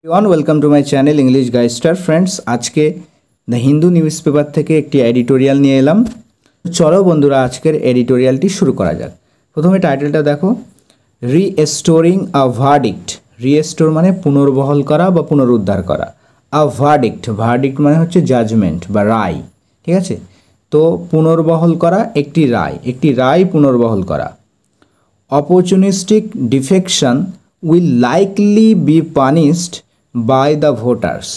Welcome to my channel English গাইস্টার friends. আজকে the Hindu newspaper থেকে একটি এডিটোরিয়াল নিয়ে এলাম। চলো বন্ধুরা, আজকের এডিটোরিয়ালটি শুরু করা যাক। প্রথমে টাইটেলটা দেখো, রিস্টোরিং আ ভার্ডিক্ট। রিস্টোর মানে পুনর্বহাল করা বা পুনরুদ্ধার করা। আ ভার্ডিক্ট, ভার্ডিক্ট মানে হচ্ছে জাজমেন্ট বা রায়, ঠিক আছে। তো পুনর্বহাল করা একটি রায় পুনর্বহাল করা। Opportunistic defection will likely be punished by the voters.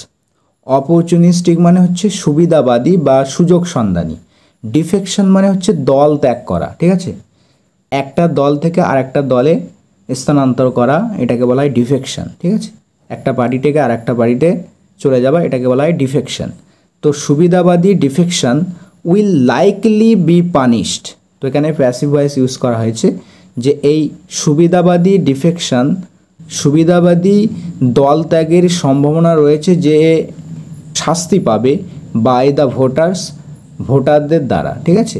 Opportunistic মানে হচ্ছে সুবিধাবাদী বা সুযোগ সন্ধানী। ডিফেকশন মানে হচ্ছে দল ত্যাগ করা, ঠিক আছে। একটা দল থেকে আরেকটা দলে স্থানান্তর করা, এটাকে বলা হয় ডিফেকশন, ঠিক আছে। একটা পার্টি থেকে আরেকটা পার্টিতে চলে যাওয়া, এটাকে বলা হয় ডিফেকশন। তো সুবিধাবাদী defection will likely be punished. তো এখানে প্যাসিভ ভয়েস ইউজ করা হয়েছে যে এই সুবিধাবাদী ডিফেকশন, সুবিধাবাদী দল ত্যাগের সম্ভাবনা রয়েছে যে শাস্তি পাবে বাই দ্য ভোটার্স, ভোটারদের দ্বারা, ঠিক আছে।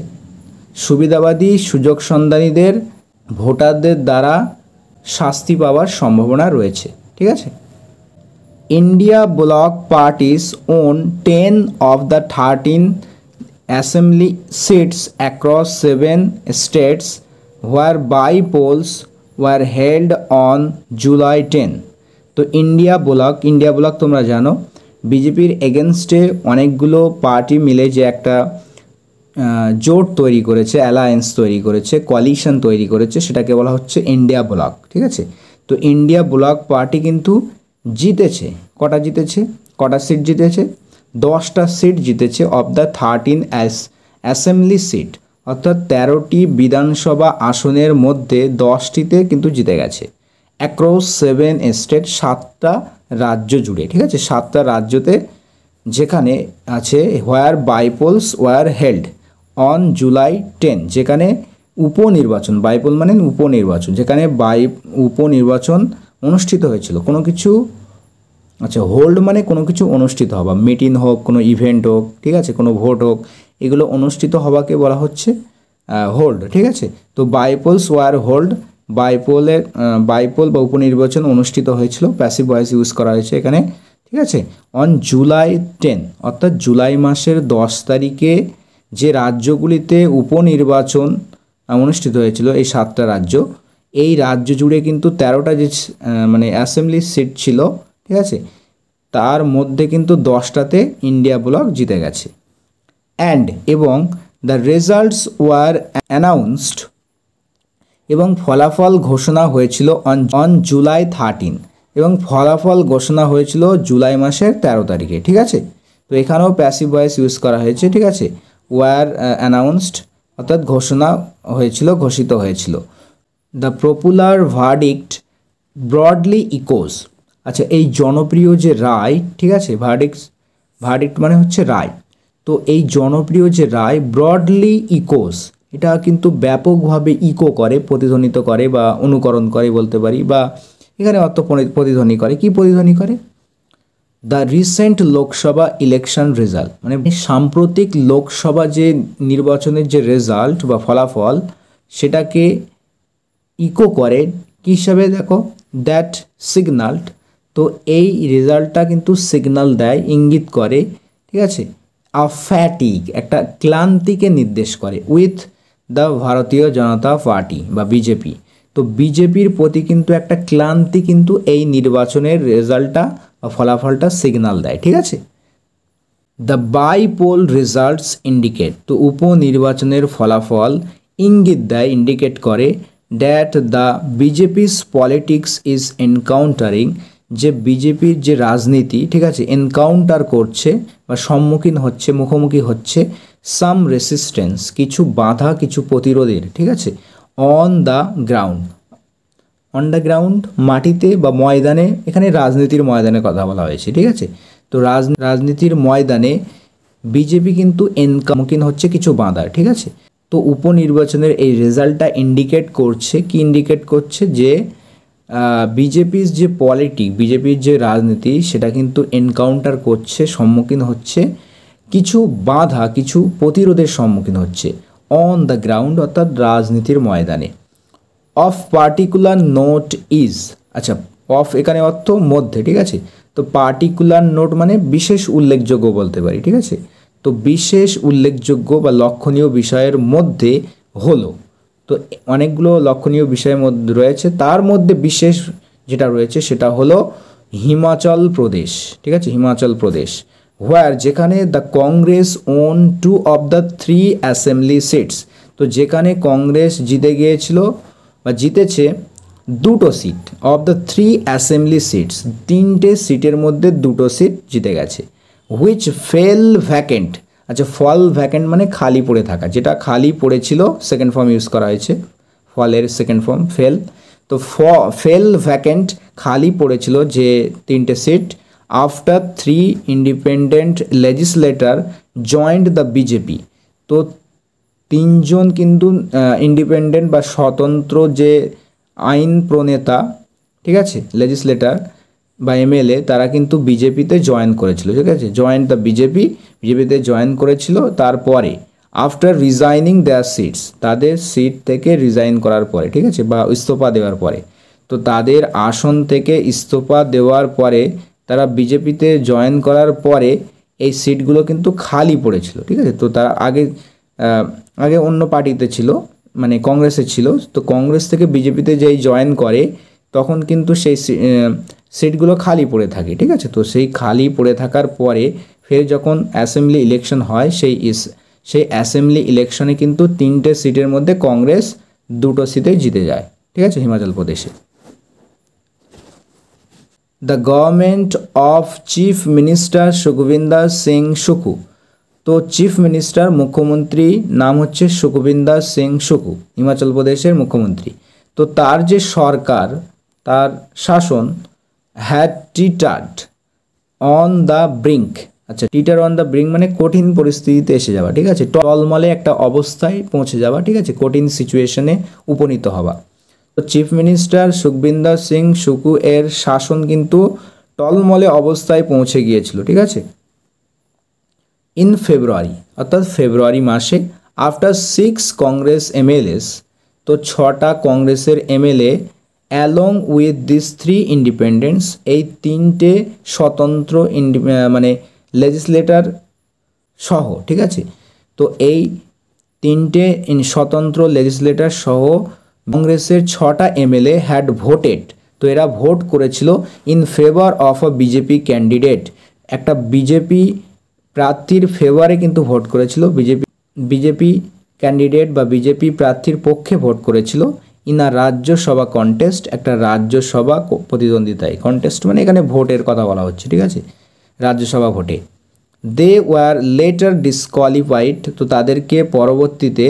সুবিধাবাদী সুযোগ সন্ধানীদের ভোটারদের দ্বারা শাস্তি পাওয়ার সম্ভাবনা রয়েছে, ঠিক আছে। India block parties won 10 of the 13 assembly seats across 7 states where by-polls were held on July 10. তো ইন্ডিয়া ব্লক তোমরা জানো বিজেপির এগেনস্টে অনেকগুলো পার্টি মিলে যে একটা জোট তৈরি করেছে, অ্যালায়েন্স তৈরি করেছে, কোয়ালিশন তৈরি করেছে, সেটাকে বলা হচ্ছে ইন্ডিয়া ব্লক, ঠিক আছে। তো ইন্ডিয়া ব্লক পার্টি কিন্তু জিতেছে। কটা সিট জিতেছে? 10টা সিট জিতেছে অফ দ্য 13 অ্যাসেম্বলি সিট, অর্থাৎ 13টি বিধানসভা আসনের মধ্যে 10টিতে কিন্তু জিতে গেছে। অ্যাক্রস 7 স্টেট, 7টা রাজ্য জুড়ে, ঠিক আছে। 7টা রাজ্যতে, যেখানে আছে হোয়ার বাইপোলস ওয়ার হেল্ড অন জুলাই 10, যেখানে উপনির্বাচন, বাইপোল মানে উপনির্বাচন, যেখানে উপনির্বাচন অনুষ্ঠিত হয়েছিল। কোনো কিছু, আচ্ছা, হোল্ড মানে কোনো কিছু অনুষ্ঠিত হওয়া, মিটিং হোক, কোনো ইভেন্ট হোক, ঠিক আছে, কোনো ভোট হোক, এগুলো অনুষ্ঠিত হওয়াকে বলা হচ্ছে হোল্ড, ঠিক আছে। তো বাইপোলস ওয়ার হোল্ড, বাইপোল বা উপনির্বাচন অনুষ্ঠিত হয়েছিল, প্যাসিভ ভয়েস ইউজ করা হয়েছে এখানে, ঠিক আছে। অন জুলাই 10, অর্থাৎ জুলাই মাসের 10 তারিখে যে রাজ্যগুলিতে উপনির্বাচন অনুষ্ঠিত হয়েছিল, এই 7টা রাজ্য, এই রাজ্য জুড়ে কিন্তু 13টা যে মানে অ্যাসেম্বলি সিট ছিল, ঠিক আছে, তার মধ্যে কিন্তু 10টাতে ইন্ডিয়া ব্লক জিতে গেছে। এবং দ্য রেজাল্টস ওয়ার অ্যানাউন্সড, এবং ফলাফল ঘোষণা হয়েছিল অন জুলাই 13, এবং ফলাফল ঘোষণা হয়েছিল জুলাই মাসের 13 তারিখে, ঠিক আছে। তো এখানেও প্যাসিভ ভয়েস ইউজ করা হয়েছে, ঠিক আছে। ওয়ার অ্যানাউন্সড অর্থাৎ ঘোষিত হয়েছিল। The popular verdict broadly Echoes, আচ্ছা, এই জনপ্রিয় যে রায়, ঠিক আছে, ভার্ডিক্ট মানে হচ্ছে রায়। তো এই জনপ্রিয় যে রায় ব্রডলি ইকোজ, এটা কিন্তু ব্যাপকভাবে ইকো করে, প্রতিধ্বনিত করে বা অনুকরণ করে বলতে পারি, বা এখানে অর্থ প্রতিধ্বনি করে। কি প্রতিধ্বনি করে? The recent Lok Sabha election result, মানে সাম্প্রতিক লোকসভা যে নির্বাচনের যে রেজাল্ট বা ফলাফল, সেটাকে ইকো করে কী হিসাবে? দেখো, দ্যাট সিগনালড, তো এই রেজাল্টটা কিন্তু সিগন্যাল দেয়, ইঙ্গিত করে, ঠিক আছে, আ ফ্যাটিগ, একটা ক্লান্তিকে নির্দেশ করে, উইথ দ্য ভারতীয় জনতা পার্টি বা বিজেপি। তো বিজেপির প্রতি কিন্তু একটা ক্লান্তি কিন্তু এই নির্বাচনের রেজাল্টটা বা ফলাফলটা সিগন্যাল দেয়, ঠিক আছে। দ্য বাইপোল রেজাল্টস ইন্ডিকেট, তো উপনির্বাচনের ফলাফল ইঙ্গিত দেয়, ইন্ডিকেট করে, that the বিজেপিস politics is encountering, যে বিজেপির যে রাজনীতি, ঠিক আছে, এনকাউন্টার করছে বা মুখোমুখি হচ্ছে সাম রেসিস্টেন্স, কিছু বাধা, কিছু প্রতিরোধের, ঠিক আছে, অন দ্য গ্রাউন্ড মাটিতে বা ময়দানে, এখানে রাজনীতির ময়দানে কথা বলা হয়েছে, ঠিক আছে। তো রাজনীতির ময়দানে বিজেপি কিন্তু মুখোমুখি হচ্ছে কিছু বাধার, ঠিক আছে। তো উপনির্বাচনের এই রেজাল্টটা ইন্ডিকেট করছে যে বিজেপির যে বিজেপির যে রাজনীতি, সেটা কিন্তু এনকাউন্টার করছে, সম্মুখীন হচ্ছে কিছু বাধা, কিছু প্রতিরোধের সম্মুখীন হচ্ছে অন দ্য গ্রাউন্ড, অর্থাৎ রাজনীতির ময়দানে। অফ পার্টিকুলার নোট ইজ, আচ্ছা, অফ এখানে অর্থ মধ্যে, ঠিক আছে। তো তো পার্টিকুলার নোট মানে বিশেষ উল্লেখযোগ্য বলতে পারি, ঠিক আছে। তো বিশেষ উল্লেখযোগ্য বা লক্ষণীয় বিষয়ের মধ্যে হলো, তো অনেকগুলো লক্ষণীয় বিষয়ের মধ্যে রয়েছে, তার মধ্যে বিশেষ যেটা রয়েছে সেটা হলো হিমাচল প্রদেশ, ঠিক আছে, হিমাচল প্রদেশ, হোয়ার যেখানে the Congress won 2 of the 3 assembly seats, তো যেখানে কংগ্রেস জিতে গিয়েছিল বা জিতেছে 2টো seat, of the 3 assembly seats, 3টে সিটের মধ্যে 2টো সিট জিতে গেছে। হুইচ ফেল ভ্যাকেন্ট, আচ্ছা ফল ভ্যাকেন্ট মানে খালি পড়ে থাকা, যেটা খালি পড়েছিল সেকেন্ড ফর্ম ইউজ করা হয়েছে, ফলের সেকেন্ড ফর্ম ফেল। তো ফেল ভ্যাকেন্ট খালি পড়েছিল যে 3টে seat, after 3 independent legislator joined the BJP, তো 3জন কিন্তু ইন্ডিপেন্ডেন্ট বা স্বতন্ত্র যে আইন প্রণেতা, ঠিক আছে, লেজিসলেটর বা এমএলএ, তারা কিন্তু বিজেপিতে জয়েন করেছিল, ঠিক আছে, জয়েন্ট দ্য বিজেপিতে জয়েন করেছিল। তারপরে আফটার রিজাইনিং দেয়ার সিটস, তাদের সিট থেকে রিজাইন করার পরে, ঠিক আছে, বা ইস্তফা দেওয়ার পরে, তো তাদের আসন থেকে ইস্তফা দেওয়ার পরে তারা বিজেপিতে জয়েন করার পরে এই সিটগুলো কিন্তু খালি পড়েছিল, ঠিক আছে। তো তারা আগে অন্য পার্টিতে ছিল, মানে কংগ্রেসে ছিল, তো কংগ্রেস থেকে বিজেপিতে যেই জয়েন করে তখন কিন্তু সেই সিটগুলো খালি পড়ে থাকে, ঠিক আছে। তো সেই খালি পড়ে থাকার পরে ফের যখন অ্যাসেম্বলি ইলেকশন হয়, সেই অ্যাসেম্বলি ইলেকশনে কিন্তু 3টে সিটের মধ্যে কংগ্রেস 2টো সিটে জিতে যায়, ঠিক আছে, হিমাচল প্রদেশে। The government of chief minister Sukhvinder Singh Sukhu, তো চিফ মিনিস্টার মুখ্যমন্ত্রী নাম হচ্ছে সুখবিন্দর সিং সুখু, হিমাচল প্রদেশের মুখ্যমন্ত্রী। তো তার যে সরকার, তার শাসন হ্যাড টিটার্ড অন দ্য ব্রিঙ্ক, আচ্ছা টিটার অন দ্য ব্রিঙ্ক মানে কঠিন পরিস্থিতিতে এসে যাওয়া, ঠিক আছে, টলমলে একটা অবস্থায় পৌঁছে যাওয়া, ঠিক আছে, কঠিন সিচুয়েশনে উপনীত হওয়া। তো চিফ মিনিস্টার সুখবিন্দর সিং সুখু এর শাসন কিন্তু টলমলে অবস্থায় পৌঁছে গিয়েছিল, ঠিক আছে, ইন ফেব্রুয়ারি, অর্থাৎ ফেব্রুয়ারি মাসে, আফটার 6 কংগ্রেস এমএলএস, তো 6টা কংগ্রেসের এমএলএ অ্যালং উইথ দিস 3 ইন্ডিপেন্ডেন্টস, এই 3টে স্বতন্ত্র মানে লেজিসলেটর সহ, ঠিক আছে, তো এই 3টে স্বতন্ত্র লেজিসলেটর সহ কংগ্রেসের 6টা এমএলএ হ্যাড ভোটেড, তো এরা ভোট করেছিল in favour of a BJP candidate, একটা বিজেপি প্রার্থীর ফেভারে কিন্তু ভোট করেছিল, বিজেপি ক্যান্ডিডেট বা বিজেপি প্রার্থীর পক্ষে ভোট করেছিল, ইন আ রাজ্যসভা কন্টেস্ট, একটা রাজ্যসভা প্রতিদ্বন্দ্বিতায়, কন্টেস্ট মানে এখানে ভোটের কথা বলা হচ্ছে, ঠিক আছে, রাজ্যসভা ভোটে। দে ওয়ার লেটার ডিসকোয়ালিফাইড, তো তাদেরকে পরবর্তীতে,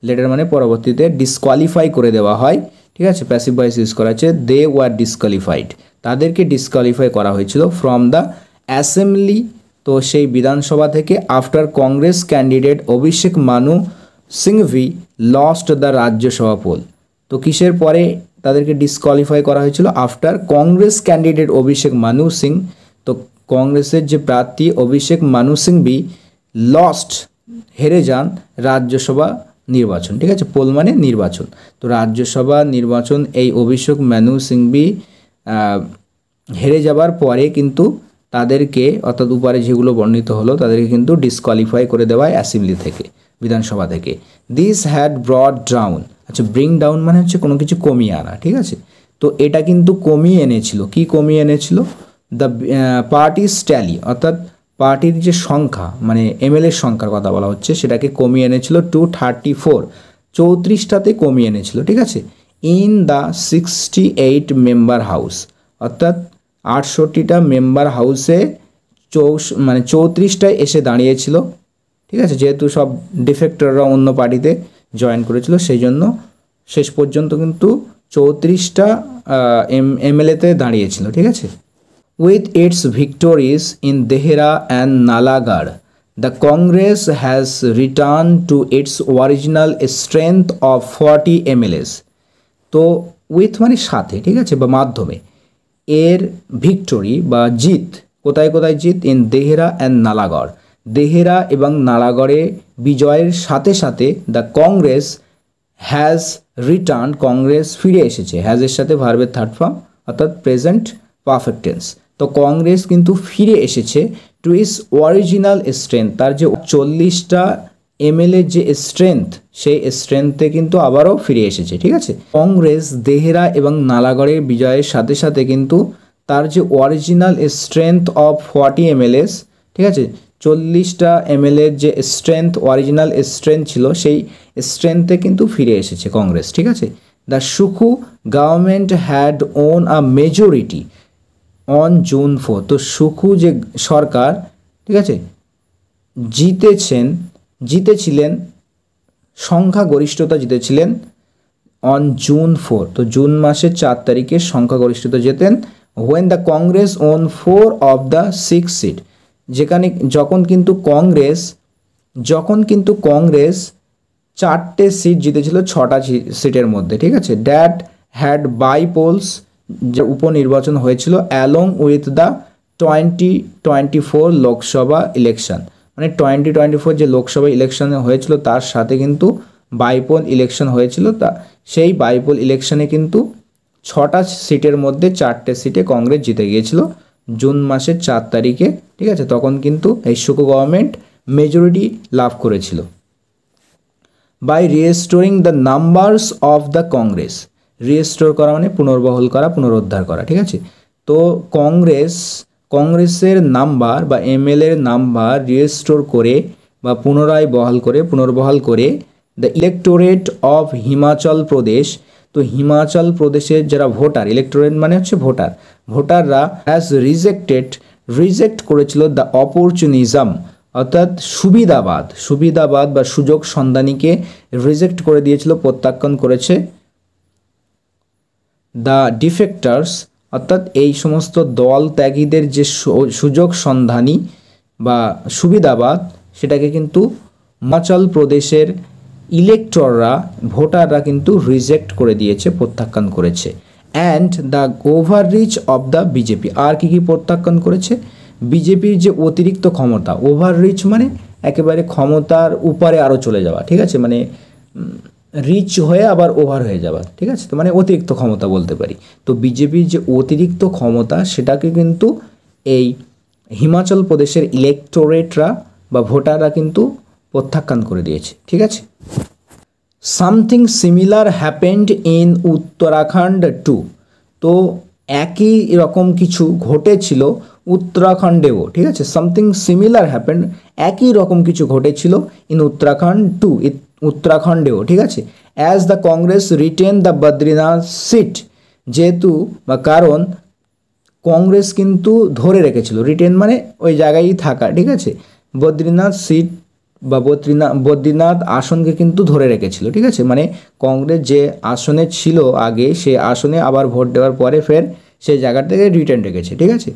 লেটার মানে পরবর্তীতে, ডিসকোয়ালিফাই করে দেওয়া হয়, ঠিক আছে, প্যাসিভ ভয়েস ইউজ করা আছে, দে ওয়ার ডিসকোয়ালিফাইড, তাদেরকে ডিসকোয়ালিফাই করা হয়েছিল ফ্রম দ্য অ্যাসেম্বলি, তো সেই বিধানসভা থেকে, after Congress candidate Abhishek Manu Singhvi lost the Rajya Sabha poll, তো কিসের পরে তাদেরকে ডিসকোয়ালিফাই করা হয়েছিল, আফটার কংগ্রেস ক্যান্ডিডেট অভিষেক মানু সিং, তো কংগ্রেসের যে প্রার্থী অভিষেক মানু সিংভি লস্ট হেরে যান রাজ্যসভা নির্বাচন, ঠিক আছে, পোল মানে নির্বাচন, তো রাজ্যসভা নির্বাচন এই অভিষেক মানু সিংভি হেরে যাবার পরে কিন্তু তাদেরকে, অর্থাৎ উপরে যেগুলো বর্ণিত হলো, তাদেরকে কিন্তু ডিসকোয়ালিফাই করে দেওয়ায় অ্যাসেম্বলি থেকে, বিধানসভা থেকে। দিস হ্যাড ব্রট ডাউন, আচ্ছা ব্রিং ডাউন মানে হচ্ছে কোনো কিছু কমিয়ে আনা, ঠিক আছে, তো এটা কিন্তু কমিয়ে এনেছিল, কি কমিয়ে এনেছিল, দ্য পার্টিস ট্যালি, অর্থাৎ পার্টির যে সংখ্যা মানে এমএলএর সংখ্যার কথা বলা হচ্ছে, সেটাকে কমিয়ে এনেছিল টু 34, 34টাতে কমিয়ে এনেছিল, ঠিক আছে, ইন দ্য 68 মেম্বার হাউস, অর্থাৎ 68টা মেম্বার হাউসে 34টায় এসে দাঁড়িয়েছিল, ঠিক আছে, যেহেতু সব ডিফেক্টররা অন্য পার্টিতে জয়েন করেছিল, সেই জন্য শেষ পর্যন্ত কিন্তু 34টা এমএলএতে দাঁড়িয়েছিল, ঠিক আছে। With its victories in Dehra and Nalagarh, the Congress has return to its original strength of 40 MLAs, তো উইথ মানে সাথে, ঠিক আছে, বা মাধ্যমে, এর ভিক্টোরি বা জিত, কোথায় কোথায় জিত, ইন দেহরা অ্যান্ড নালাগড়, দেহরা এবং নালাগড়ে বিজয়ের সাথে সাথে the Congress has return, Congress ফিরে এসেছে, হ্যাজের সাথে ভার্বের থার্ড ফর্ম, অর্থাৎ প্রেজেন্ট পারফেক্ট টেন্স, তো কংগ্রেস কিন্তু ফিরে এসেছে টু ইস অরিজিনাল স্ট্রেংথ, তার যে 40টা এমএলএ যে স্ট্রেংথ, সেই স্ট্রেংথে কিন্তু আবারও ফিরে এসেছে। ঠিক আছে, কংগ্রেস দেহরা এবং নালাগড়ের বিজয়ের সাথে সাথে কিন্তু তার যে অরিজিনাল স্ট্রেংথ অফ 40 এমএলএস, ঠিক আছে, 40টা এমএলএর যে স্ট্রেংথ, অরিজিনাল স্ট্রেংথ ছিল, সেই স্ট্রেংথে কিন্তু ফিরে এসেছে কংগ্রেস। ঠিক আছে, the Sukhu government had won a majority on June 4। তো সুখু যে সরকার, ঠিক আছে, জিতেছিলেন, সংখ্যাগরিষ্ঠতা জিতেছিলেন অন জুন 4। তো জুন মাসের 4 তারিখে সংখ্যাগরিষ্ঠতা জেতেন। When the Congress won 4 of the 6 seat, যেখানে যখন কিন্তু কংগ্রেস 4টে সিট জিতেছিল 6টা সিটের মধ্যে। ঠিক আছে, দ্যাট হ্যাড বাই পোলস, যে উপনির্বাচন হয়েছিল along with the 2024 Lok Sabha election, মানে 2024 যে লোকসভা ইলেকশন হয়েছিল তার সাথে কিন্তু বাইপোল ইলেকশন হয়েছিল। তা সেই বাইপোল ইলেকশনে কিন্তু 6টা সিটের মধ্যে 4টে সিটে কংগ্রেস জিতে গিয়েছিল জুন মাসের 4 তারিখে। ঠিক আছে, তখন কিন্তু এই সুকু গভর্নমেন্ট মেজরিটি লাভ করেছিল। By restoring the numbers of the Congress, restore করা মানে পুনর্বহাল করা, পুনরুদ্ধার করা। ঠিক আছে, তো কংগ্রেসের নাম্বার বা এমএলএর নাম্বার রিস্টোর করে বা পুনর্বহাল করে the electorate of Himachal Pradesh, তো হিমাচল প্রদেশের যারা ভোটার, ইলেকটোরেট মানে হচ্ছে ভোটাররা হ্যাজ রিজেক্ট করেছিল দ্য অপরচুনিজম, অর্থাৎ সুবিধাবাদ বা সুযোগ সন্ধানীকে রিজেক্ট করে দিয়েছিল, প্রত্যাখ্যান করেছে। দ্য ডিফেক্টার্স, অর্থাৎ এই সমস্ত দল ত্যাগীদের যে সুযোগ সন্ধানী বা সুবিধাবাদ, সেটাকে কিন্তু হিমাচল প্রদেশের ভোটাররা কিন্তু রিজেক্ট করে দিয়েছে, প্রত্যাখ্যান করেছে। And the overreach of the BJP, আর কি প্রত্যাখ্যান করেছে? বিজেপির যে অতিরিক্ত ক্ষমতা, ওভাররিচ মানে একেবারে ক্ষমতার উপরে আরও চলে যাওয়া। ঠিক আছে, মানে রিচ হয়ে আবার ওভার হয়ে যাওয়া। ঠিক আছে, তো মানে অতিরিক্ত ক্ষমতা বলতে পারি। তো বিজেপির যে অতিরিক্ত ক্ষমতা, সেটাকে কিন্তু এই হিমাচল প্রদেশের ইলেকটোরেটরা বা ভোটাররা কিন্তু প্রত্যাখ্যান করে দিয়েছে। ঠিক আছে, something similar happened in Uttarakhand too, তো একই রকম কিছু ঘটেছিল উত্তরাখণ্ডেও। ঠিক আছে, সামথিং সিমিলার হ্যাপেন্ড, একই রকম কিছু ঘটেছিল ইন উত্তরাখণ্ড টু, উত্তরাখণ্ডেও। ঠিক আছে, as the Congress retain the Badrinath seat, যেহেতু বা কারণ কংগ্রেস কিন্তু ধরে রেখেছিল, রিটেন মানে ওই জায়গায় থাকা। ঠিক আছে, বদ্রীনাথ সিট বা বদ্রীনাথ আসনকে কিন্তু ধরে রেখেছিল। ঠিক আছে, মানে কংগ্রেস যে আসনে ছিল আগে, সে আসনে আবার ভোট দেওয়ার পরে ফের সেই জায়গা থেকে রিটার্ন রেখেছে। ঠিক আছে,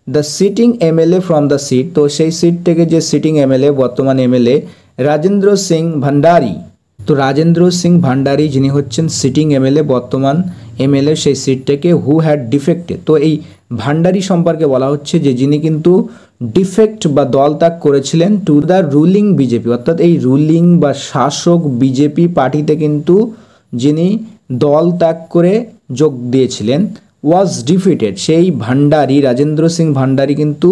the sitting MLA from the seat, তো সেই সিট থেকে যে সিটিং এমএলএ, বর্তমান এমএলএ রাজেন্দ্র সিং ভান্ডারী, তো রাজেন্দ্র সিং ভান্ডারী যিনি হচ্ছেন সিটিং এমএলএ, বর্তমান এমএলএ সেই সিট থেকে, হু হ্যাড ডিফেক্টেড, তো এই ভান্ডারী সম্পর্কে বলা হচ্ছে যে যিনি কিন্তু ডিফেক্ট বা দল ত্যাগ করেছিলেন টু দ্য রুলিং বিজেপি, অর্থাৎ এই রুলিং বা শাসক বিজেপি পার্টিতে কিন্তু যিনি দল ত্যাগ করে যোগ দিয়েছিলেন, ওয়াজ ডিফিটেড, সেই ভান্ডারী রাজেন্দ্র সিং ভান্ডারী কিন্তু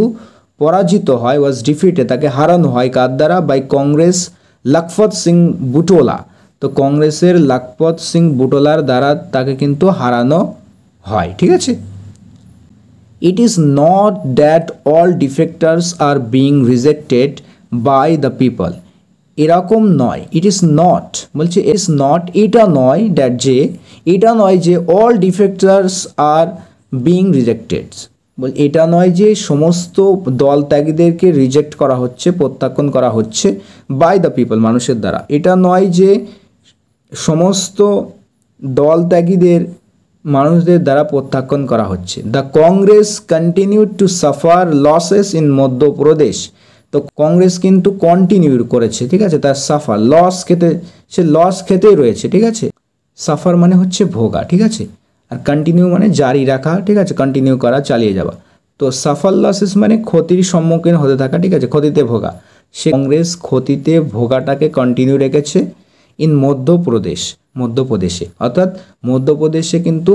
পরাজিত হয়, ওয়াজ ডিফিটেড, তাকে হারানো হয় কার দ্বারা? বাই কংগ্রেস লখপত সিং বুটোলা, তো কংগ্রেসের লখপত সিং বুটোলার দ্বারা তাকে কিন্তু হারানো হয়। ঠিক আছে, it is not that all defectors are being rejected by the people, এরকম নয়। ইট ইজ নট বলছে, ইটস নট, এটা নয়, দ্যাট যে, এটা নয় যে all defectors are being rejected, বল এটা নয় যে সমস্ত দল ত্যাগীদেরকে রিজেক্ট করা হচ্ছে, প্রত্যাখ্যান করা হচ্ছে বাই দ্য পিপল, মানুষের দ্বারা। এটা নয় যে সমস্ত দল ত্যাগীদের মানুষদের দ্বারা প্রত্যাখ্যান করা হচ্ছে। The Congress continue to suffer losses in Madhya Pradesh, তো কংগ্রেস কিন্তু কন্টিনিউ করেছে। ঠিক আছে, তার সাফার লস খেতেই রয়েছে। ঠিক আছে, সাফার মানে হচ্ছে ভোগা। ঠিক আছে, আর কন্টিনিউ মানে জারি রাখা। ঠিক আছে, কন্টিনিউ করা, চালিয়ে যাওয়া। তো সাফার লসেস মানে ক্ষতির সম্মুখীন হতে থাকা। ঠিক আছে, ক্ষতিতে ভোগা, সে কংগ্রেস ক্ষতিতে ভোগাটাকে কন্টিনিউ রেখেছে ইন মধ্যপ্রদেশে, অর্থাৎ মধ্যপ্রদেশে কিন্তু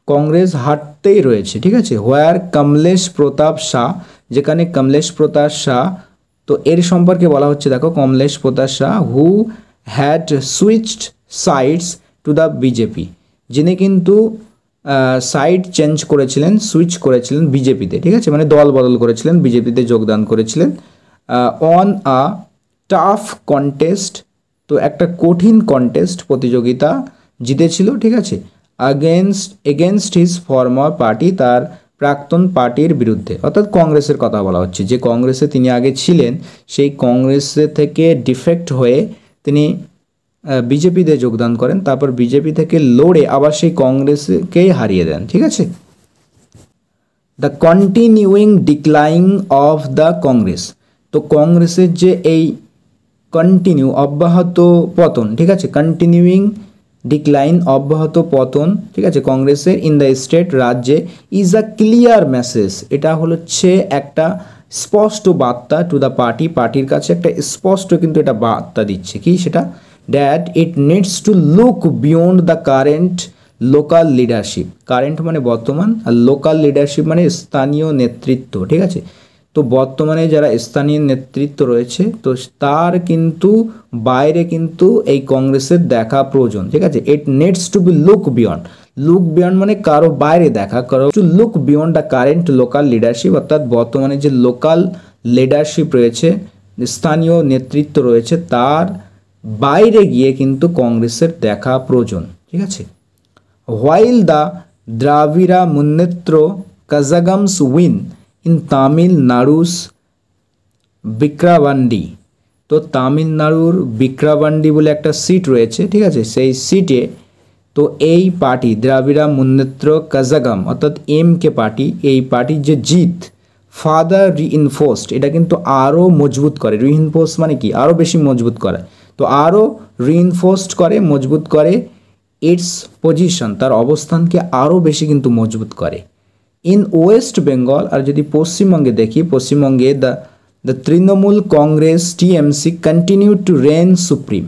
কংগ্রেস হারতেই রয়েছে, ঠিক আছে। হোয়ার কমলেশ প্রতাপ শাহ, যেখানে কমলেশ প্রতাপ শাহ, তো এর সম্পর্কে বলা হচ্ছে দেখো, Kamlesh Pratap Shah who had switched sides to the BJP, যিনি কিন্তু সাইড চেঞ্জ করেছিলেন, সুইচ করেছিলেন বিজেপিতে, ঠিক আছে, মানে দল বদল করেছিলেন, বিজেপিতে যোগদান করেছিলেন। অন আ টাফ কন্টেস্ট, তো একটা কঠিন কন্টেস্ট প্রতিযোগিতা জিতেছিল, ঠিক আছে, এগেনস্ট হিজ ফর্মার পার্টি, তার প্রাক্তন পার্টির বিরুদ্ধে, অর্থাৎ কংগ্রেসের কথা বলা হচ্ছে। যে কংগ্রেসে তিনি আগে ছিলেন সেই কংগ্রেসে থেকে ডিফেক্ট হয়ে তিনি বিজেপিতে যোগদান করেন, তারপর বিজেপি থেকে লড়ে আবার সেই কংগ্রেসকেই হারিয়ে দেন, ঠিক আছে। The continuing decline of the Congress, তো কংগ্রেসের যে এই কন্টিনিউ অব্যাহত পতন, ঠিক আছে, কন্টিনিউইং ডিক্লাইন অব্যাহত পতন, ঠিক আছে, কংগ্রেসের ইন দ্য স্টেট রাজ্যে, ইজ আ ক্লিয়ার মেসেজ, এটা হচ্ছে একটা স্পষ্ট বার্তা টু দ্য পার্টি, পার্টির কাছে একটা স্পষ্ট কিন্তু এটা বার্তা দিচ্ছে, কি সেটা, that it needs two look beyond the current local leadership, current মানে বর্তমান, আর লোকাল লিডারশিপ মানে স্থানীয় নেতৃত্ব, ঠিক আছে। তো বর্তমানে যারা স্থানীয় নেতৃত্ব রয়েছে তো তার কিন্তু বাইরে কিন্তু এই কংগ্রেসের দেখা প্রয়োজন, ঠিক আছে। It needs to be look beyond, look beyond মানে কারো বাইরে দেখা, কারো to look beyond the current local leadership, অর্থাৎ বর্তমানে যে লোকাল লিডারশিপ রয়েছে, স্থানীয় নেতৃত্ব রয়েছে, তার বাইরে গিয়ে কিন্তু কংগ্রেসের দেখা প্রয়োজন, ঠিক আছে। হোয়াইল দ্য দ্রাবিড়া মুন্নেত্র কাজাগামস উইন ইন তামিলনাড়ুস বিক্রাবান্ডি, তো তামিলনাড়ুর বিক্রাবান্ডি বলে একটা সিট রয়েছে, ঠিক আছে, সেই সিটে তো এই পার্টি দ্রাবিড়া মুন্নেত্র কাজাগাম অর্থাৎ কে পার্টি, এই পার্টির যে জিত ফাদার রিইনফোর্সড, এটা কিন্তু আরও মজবুত করে, রিইনফোর্স মানে কি আরও বেশি মজবুত করে, তো আরও রিইনফোর্সড করে, মজবুত করে, ইটস পজিশন, তার অবস্থানকে আরও বেশি কিন্তু মজবুত করে। ইন ওয়েস্ট বেঙ্গল, আর যদি পশ্চিমবঙ্গে দেখি, পশ্চিমবঙ্গে the Trinamool Congress TMC continue to reign supreme,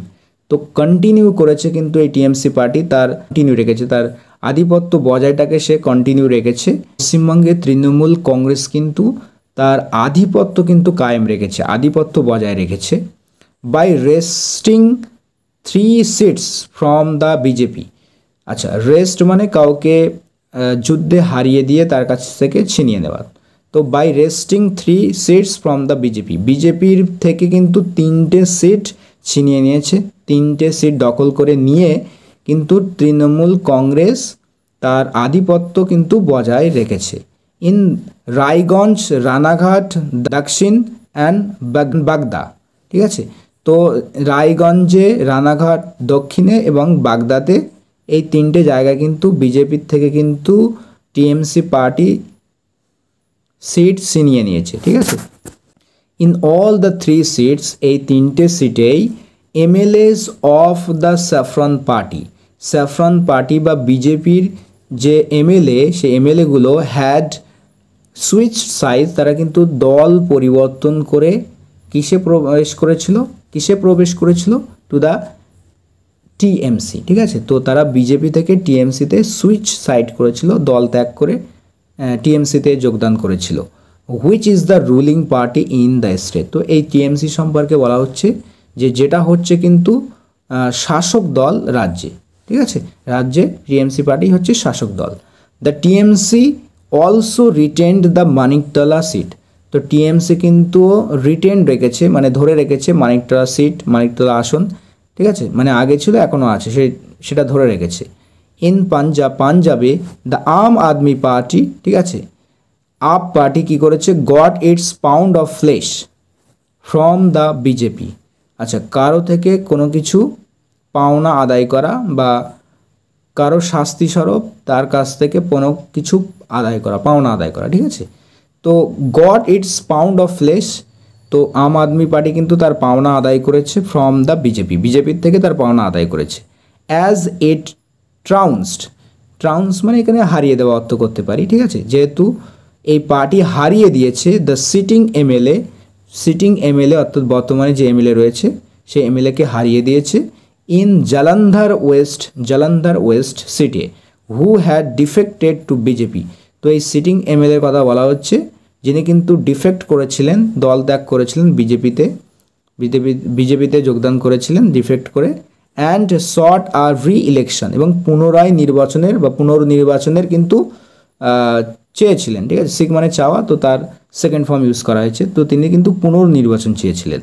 তো কন্টিনিউ করেছে কিন্তু এই টিএমসি পার্টি তার কন্টিনিউ রেখেছে, তার আধিপত্য বজায়টাকে সে কন্টিনিউ রেখেছে। পশ্চিমবঙ্গে তৃণমূল কংগ্রেস কিন্তু তার আধিপত্য কিন্তু কায়েম রেখেছে, আধিপত্য বজায় রেখেছে, by wresting 3 seats from the BJP. আচ্ছা, রেস্ট মানে কাউকে যুদ্ধে হারিয়ে দিয়ে তার কাছ থেকে ছিনিয়ে নেওয়া, তো by wresting 3 seats from the BJP, বিজেপির থেকে কিন্তু 3টে সিট ছিনিয়ে নিয়েছে, 3টে সিট দখল করে নিয়ে কিন্তু তৃণমূল কংগ্রেস তার আধিপত্য কিন্তু বজায় রেখেছে। ইন রায়গঞ্জ, রানাঘাট, দক্ষিণ অ্যান্ড বাগদা, ঠিক আছে, তো রায়গঞ্জে, রানাঘাট দক্ষিণে এবং বাগদাতে এই 3টে জায়গায় কিন্তু বিজেপির থেকে কিন্তু টিএমসি পার্টি সিট ছিনিয়ে নিয়েছে, ঠিক আছে। ইন অল দ্য 3 সিটস, এই 3টে সিটেই MLAs of the saffron party, saffron party বা বিজেপির যে এমএলএ, সেই এমএলএগুলো হ্যাড সুইচ সাইজ, তারা কিন্তু দল পরিবর্তন করে কিসে প্রবেশ করেছিল টু দ্য টিএমসি, ঠিক আছে, তো তারা বিজেপি থেকে টিএমসিতে সুইচ সাইড করেছিল, দল ত্যাগ করে টিএমসিতে যোগদান করেছিল। Which is the ruling party in the state, তো এই টিএমসি সম্পর্কে বলা হচ্ছে যে যেটা হচ্ছে কিন্তু শাসক দল রাজ্যে, ঠিক আছে, রাজ্যে টিএমসি পার্টি হচ্ছে শাসক দল। The TMC also retained the Maniktala seat, তো টিএমসি কিন্তু রিটেন রেখেছে মানে ধরে রেখেছে মানিকতলা সিট, মানিকতলা আসন, ঠিক আছে, মানে আগে ছিল এখনও আছে, সেটা ধরে রেখেছে। ইন পাঞ্জাবে দ্য আম আদমি পার্টি, ঠিক আছে, আপ পার্টি কী করেছে, goat it's pound of flash from the BJP, আচ্ছা, কারো থেকে কোনো কিছু পাওনা আদায় করা বা কারো শাস্তি স্বরূপ তার কাছ থেকে কোনো কিছু আদায় করা, পাওনা আদায় করা, ঠিক আছে, তো goat it's pound of flash, তো আম আদমি পার্টি কিন্তু তার পাওনা আদায় করেছে ফ্রম দ্য বিজেপি, বিজেপির থেকে তার পাওনা আদায় করেছে। অ্যাজ ইট ট্রাউন্স মানে এখানে হারিয়ে দেওয়া অর্থ করতে পারি, ঠিক আছে, যেহেতু এই পার্টি হারিয়ে দিয়েছে দ্য সিটিং এমএলএ অর্থাৎ বর্তমানে যে এমএলএ রয়েছে সেই এমএলএকে হারিয়ে দিয়েছে ইন জালন্ধর ওয়েস্ট সিটে, who had defected two BJP. তো এই সিটিং এমএলএর কথা বলা হচ্ছে, যিনি কিন্তু ডিফেক্ট করেছিলেন, দল ত্যাগ করেছিলেন বিজেপিতে যোগদান করেছিলেন ডিফেক্ট করে, অ্যান্ড সট আর রি ইলেকশন, এবং পুনর্নির্বাচনের কিন্তু চেয়েছিলেন। ঠিক আছে, সিক মানে চাওয়া, তো তার সেকেন্ড ফর্ম ইউজ করা হয়েছে, তো তিনি কিন্তু পুনর্নির্বাচন চেয়েছিলেন।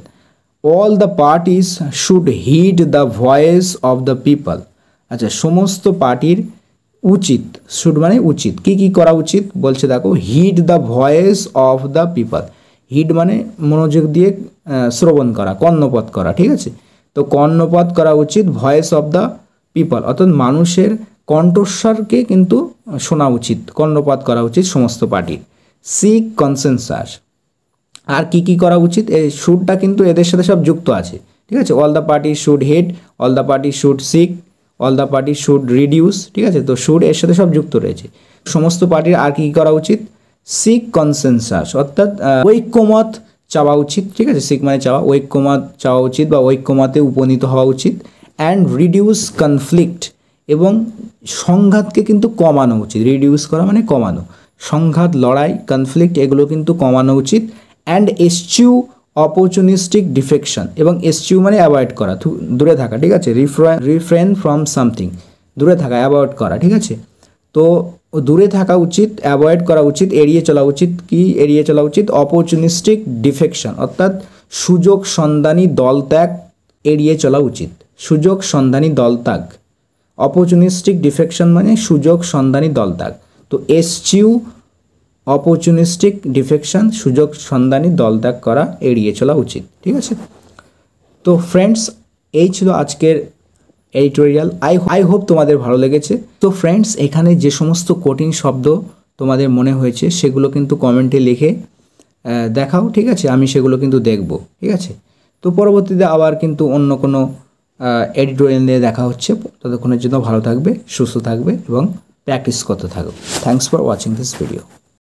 All the parties should heed the voice of the people. আচ্ছা, সমস্ত পার্টির উচিত, শুড মানে উচিত, কি করা উচিত বলছে দেখো, heed the voice of the people. Heed মানে মনোযোগ দিয়ে শ্রবণ করা, কর্ণপাত করা। ঠিক আছে, তো কর্ণপাত করা উচিত ভয়েস অফ দ্য পিপল, অর্থাৎ মানুষের কণ্ঠস্বরকে কিন্তু শোনা উচিত, কর্ণপাত করা উচিত সমস্ত পার্টির। সিক কনসেনসাস, আর কি করা উচিত, এই শুডটা কিন্তু এদের সাথে সব যুক্ত আছে। ঠিক আছে, all the party should heed, all the party should seek, all the party should reduce. ঠিক আছে, তো শুড এর সাথে সব যুক্ত রয়েছে। সমস্ত পার্টির আর কি করা উচিত, সিক কনসেনসাস, অর্থাৎ ঐক্যমত চাওয়া উচিত। ঠিক আছে, সিক মানে চাওয়া, ঐক্যমত চাওয়া উচিত বা ঐক্যমতে উপনীত হওয়া উচিত। অ্যান্ড রিডিউস কনফ্লিক্ট, এবং সংঘাতকে কিন্তু কমানো উচিত। রিডিউস করা মানে কমানো, সংঘাত, লড়াই, কনফ্লিক্ট এগুলো কিন্তু কমানো উচিত। অ্যান্ড এসচিউ অপরচুনিস্টিক ডিফেকশন, এবং এসচিউ মানে অ্যাভয়েড করা, দূরে থাকা। ঠিক আছে, রিফ্রেন ফ্রম সামথিং, দূরে থাকা, অ্যাভয়েড করা। ঠিক আছে, তো দূরে থাকা উচিত, অ্যাভয়েড করা উচিত, এড়িয়ে চলা উচিত। কি এড়িয়ে চলা উচিত, অপরচুনিস্টিক ডিফেকশন, অর্থাৎ সুযোগ সন্ধানী দলত্যাগ এড়িয়ে চলা উচিত। সুযোগ সন্ধানী দলত্যাগ, অপরচুনিস্টিক ডিফেকশন মানে সুযোগ সন্ধানী দলত্যাগ। তো এসচিউ অপরচুনিস্টিক ডিফেকশন, সুযোগ সন্ধানী দলত্যাগ করা, এড়িয়ে চলা উচিত। ঠিক আছে, তো ফ্রেন্ডস এই ছিল আজকের এডিটোরিয়াল। আই হোপ তোমাদের ভালো লেগেছে। তো ফ্রেন্ডস, এখানে যে সমস্ত কঠিন শব্দ তোমাদের মনে হয়েছে সেগুলো কিন্তু কমেন্টে লিখে দেখাও। ঠিক আছে, আমি সেগুলো কিন্তু দেখব। ঠিক আছে, তো পরবর্তীতে আবার কিন্তু অন্য কোনো এডিটোরিয়াল নিয়ে দেখা হচ্ছে। ততক্ষণের জন্য ভালো থাকবে, সুস্থ থাকবে এবং প্র্যাকটিস করতে থাকো। Thanks for watching this video.